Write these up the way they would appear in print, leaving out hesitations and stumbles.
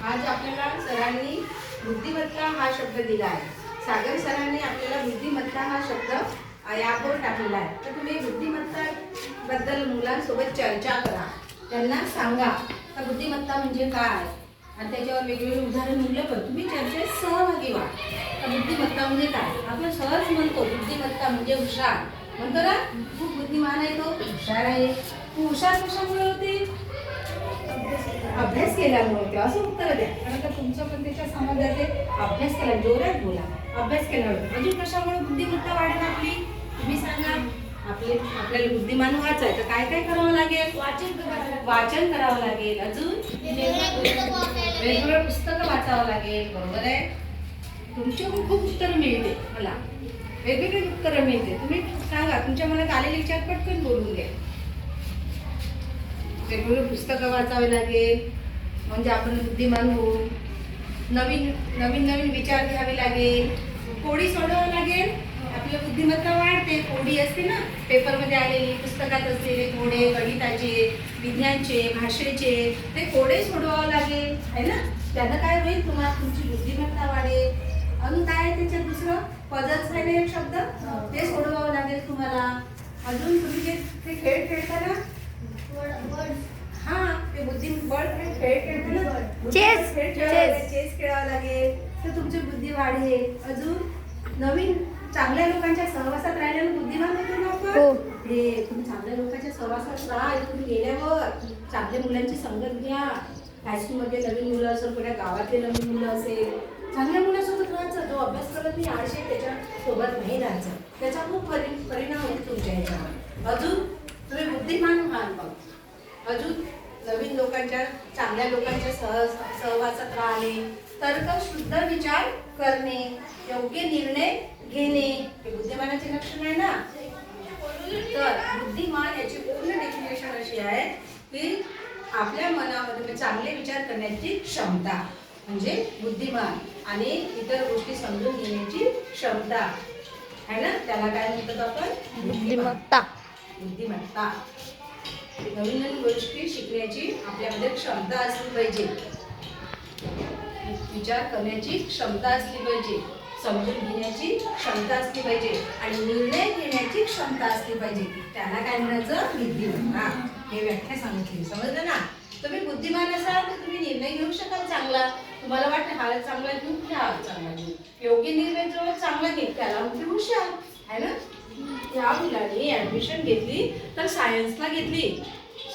आज आपल्याला सरांनी बुद्धिमत्ता हा शब्द दिला आहे. सागर सरांनी आपल्याला बुद्धिमत्ता हा शब्द यावर टाकलेला आहे. तर तुम्ही बुद्धिमत्ता बद्दल मुलांसोबत चर्चा करा. त्यांना सांगा का बुद्धिमत्ता म्हणजे काय आणि त्याच्यावर वेगवेगळे उदाहरण मिळलं पण तुम्ही चर्चेत सहभागी व्हा. तर बुद्धिमत्ता म्हणजे काय? आपण सहज म्हणतो बुद्धिमत्ता म्हणजे हुशार म्हणतो ना. खूप बुद्धिमान आहे, तो हुशार आहे. तू हुशार कशामुळे होते? अभ्यास केल्यामुळे होते. असं उत्तर द्या. कारण का तुमचं पण त्याच्या समाजात अभ्यास केला. जोरात बोला. अभ्यास केल्यामुळे. अजून कशामुळे बुद्धिमत्ता वाढेल आपली? तुम्ही सांगा. आपल्याला बुद्धिमान व्हायचं तर काय काय करावं लागेल? वाचन करावं लागेल. अजून वेगवेगळे पुस्तकं वाचावं लागेल. बरोबर आहे. तुमच्याकडून खूप उत्तरं मिळते. मला वेगवेगळी उत्तरं मिळते. तुम्ही सांगा. तुमच्या मनात आलेले विचार पटकन बोलून द्या. वेगवेगळे पुस्तकं वाचावे लागेल म्हणजे आपण बुद्धिमान होऊ. नवीन नवीन नवीन विचार घ्यावे लागेल. कोडी सोडवावं लागेल. आपली बुद्धिमत्ता वाढते. कोडी असते ना पेपरमध्ये आलेली, पुस्तकात असलेले कोडे, गणिताचे, विज्ञानचे, भाषेचे, ते कोडे सोडवावं लागेल आहे ना. त्यानं काय होईल? तुम्हाला तुमची बुद्धिमत्ता वाढेल. अजून काय आहे त्याच्यात दुसरं? पझल्स आहे ना एक शब्द, ते सोडवावं लागेल तुम्हाला. अजून तुम्ही जे खेळ खेळता ना, ते बुद्धिबळ खेळ खेळतो ना, चेस खेळावं लागेल तर तुमची बुद्धी वाढेल. अजून नवीन चांगल्या लोकांच्या सहवासात राहिल्यानं बुद्धिमान होतो ना आपण. हे तुम्ही चांगल्या लोकांच्या सहवासात राहा. इथून गेल्यावर चांगल्या मुलांची संगत घ्या. हायस्कूलमध्ये नवीन मुलं असेल, पुण्या गावातले नवीन मुलं असेल, चांगल्या मुलांसोबत राहायचं. जो अभ्यास करत नाही आळशी त्याच्यासोबत नाही राहायचं. त्याचा खूप परिणाम होईल तुमच्या ह्याच्यावर. अजून तुम्ही बुद्धिमान व्हाल. मग अजून नवीन लोकांच्या, चांगल्या लोकांच्या सहवासात राहणे, तर्कशुद्ध विचार करणे, योग्य निर्णय घेणे, हे बुद्धिमानाचे लक्षण आहे ना. तर बुद्धिमान याची पूर्ण डेफिनेशन अशी आहे की आपल्या मनामध्ये चांगले विचार करण्याची क्षमता म्हणजे बुद्धिमान, आणि इतर गोष्टी समजून घेण्याची क्षमता आहे ना. त्याला काय म्हणतात आपण? बुद्धिमत्ता. बुद्धिमत्ता. नवीन नवीन गोष्टी शिकण्याची आपल्यामध्ये क्षमता असली पाहिजे. विचार करण्याची क्षमता असली पाहिजे. समजून घेण्याची क्षमता असली पाहिजे आणि निर्णय घेण्याची क्षमता असली पाहिजे. त्याला काय म्हणायचं? बुद्धिमत्ता. हे व्याख्या सांगितली. समजलं ना. तुम्ही बुद्धिमान असाल तर तुम्ही निर्णय घेऊ शकाल चांगला. तुम्हाला वाटतं हा चांगला घेऊ, हा चांगला घेऊ, योग्य निर्णय जो चांगला घेत त्याला म्हणजे हुशार आहे ना. त्या मुलाने ऍडमिशन घेतली तर सायन्सला घेतली.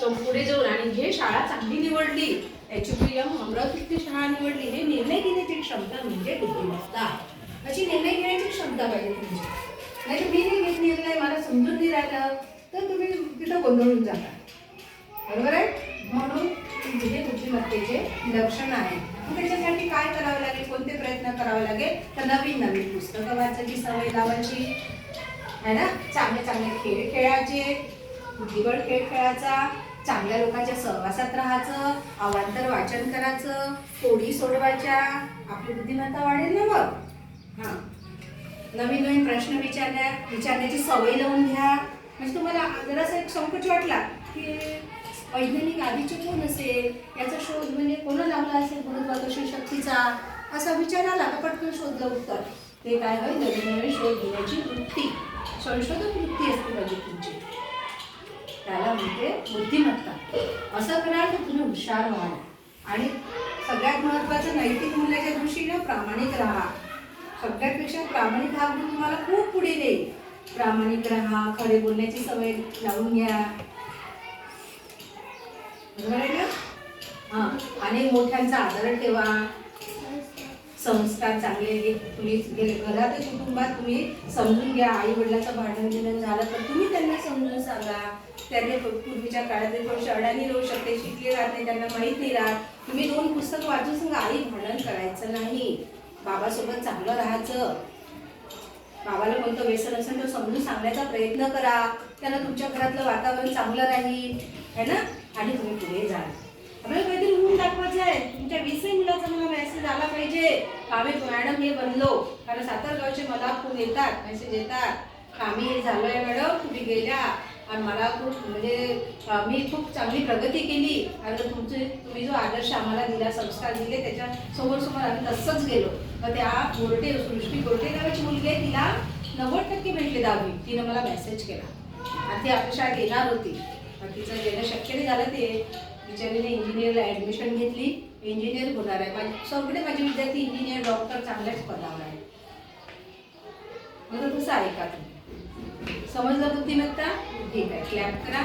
पुढे जाऊन आणि हे शाळा चांगली निवडली, HUPM अमरावतीची शाळा निवडली. हे निर्णय घेण्याची क्षमता म्हणजे बुद्धिमत्ता. अशी निर्णय घेण्याची क्षमता पाहिजे तुमची. नाही तर मी नाही घेत निर्णय, मला समजून नाही राहिलं तर तुम्ही तिथं गोंधळून जाता. बरोबर आहे. म्हणून हे बुद्धिमत्तेचे लक्षण आहे. त्याच्यासाठी काय करावं लागेल? कोणते प्रयत्न करावे लागेल? तर नवीन नवीन पुस्तकं वाचायची सवय लावायची आहे ना. चांगले चांगले खेळ खेळायचे, बुद्धिबळ खेळ खेळायचा, चांगल्या लोकांच्या सहवासात राहायचं, अवांतर वाचन करायचं, कोडी सोडवायच्या. आपली बुद्धिमत्ता वाढेल ना मग. नवीन नवीन प्रश्न विचारण्याची सवय लावून घ्या. म्हणजे तुम्हाला जरासा एक संकोच वाटला की वैज्ञानिक आधीचे कोण असेल, याचा शोध म्हणजे कोण लावला असेल गुरुत्वाकर्षण शक्तीचा, असा विचार आला का पटकन शोधलं उत्तर. ते काय होईल? नवीन नवीन शोध घेण्याची वृत्ती, संशोधक वृत्ती असते पाहिजे तुमची. त्याला म्हणते बुद्धिमत्ता. असं कराल तर तुम्ही हुशार व्हाल. आणि सगळ्यात महत्त्वाचं नैतिक मूल्याच्या दृष्टीनं प्रामाणिक राहा. सगळ्यापेक्षा प्रामाणिक हा गुण तुम्हाला खूप पुढे देईल. प्रामाणिक राहा, खरे बोलण्याची सवय लावून घ्या. बरोबर आहे ना. आणि मोठ्यांचा आदर ठेवा. संस्कार चांगले तुम्ही घरात कुटुंबात तुम्ही समजून घ्या. आई वडिलाचं भांडण झालं तर तुम्ही त्यांना समजून सांगा. त्यांनी पूर्वीच्या काळात थोडीशी अडाणी राहू शकते, शिकले राहत नाही, त्यांना माहीत नाही राहत. तुम्ही 2 पुस्तक वाचून सांगा. आई भांडण करायचं नाही, बाबासोबत चांगलं राहायचं. बाबाला कोणतं व्यसन असेल तर समजून सांगण्याचा प्रयत्न करा. त्यांना तुमच्या घरातलं वातावरण चांगलं राहील है ना. आणि तुम्ही पुढे जाल. आपल्याला काहीतरी होऊन दाखवायचं आहे. तुमच्या 20 मुलाचा मला मेसेज आला पाहिजे, आम्ही मॅडम हे बनलो. कारण सातारगावचे मला फोन येतात, मेसेज येतात, आम्ही हे झालोय मॅडम, तुम्ही गेल्या आणि मला खूप म्हणजे मी खूप चांगली प्रगती केली आणि तुम्ही जो आदर्श आम्हाला दिला, संस्कार दिले, त्याच्या समोर आम्ही तसंच गेलो. मग त्या सृष्टी गोरटे नावाची मुलगी आहे, तिला 90% भेटले 10वी. तिनं मला मेसेज केला आणि ती आपल्या शाळेत येणार होती, पण तिचं येणं शक्य नाही झालं. ते बिचारीने इंजिनिअरला ॲडमिशन घेतली, इंजिनियर होणार आहे. सगळे माझे विद्यार्थी इंजिनियर, डॉक्टर चांगल्याच पदावर आहेत. मग तसं ऐका तुम्ही. समजलं बुद्धिमत्ता? ठीक आहे, क्लॅप करा.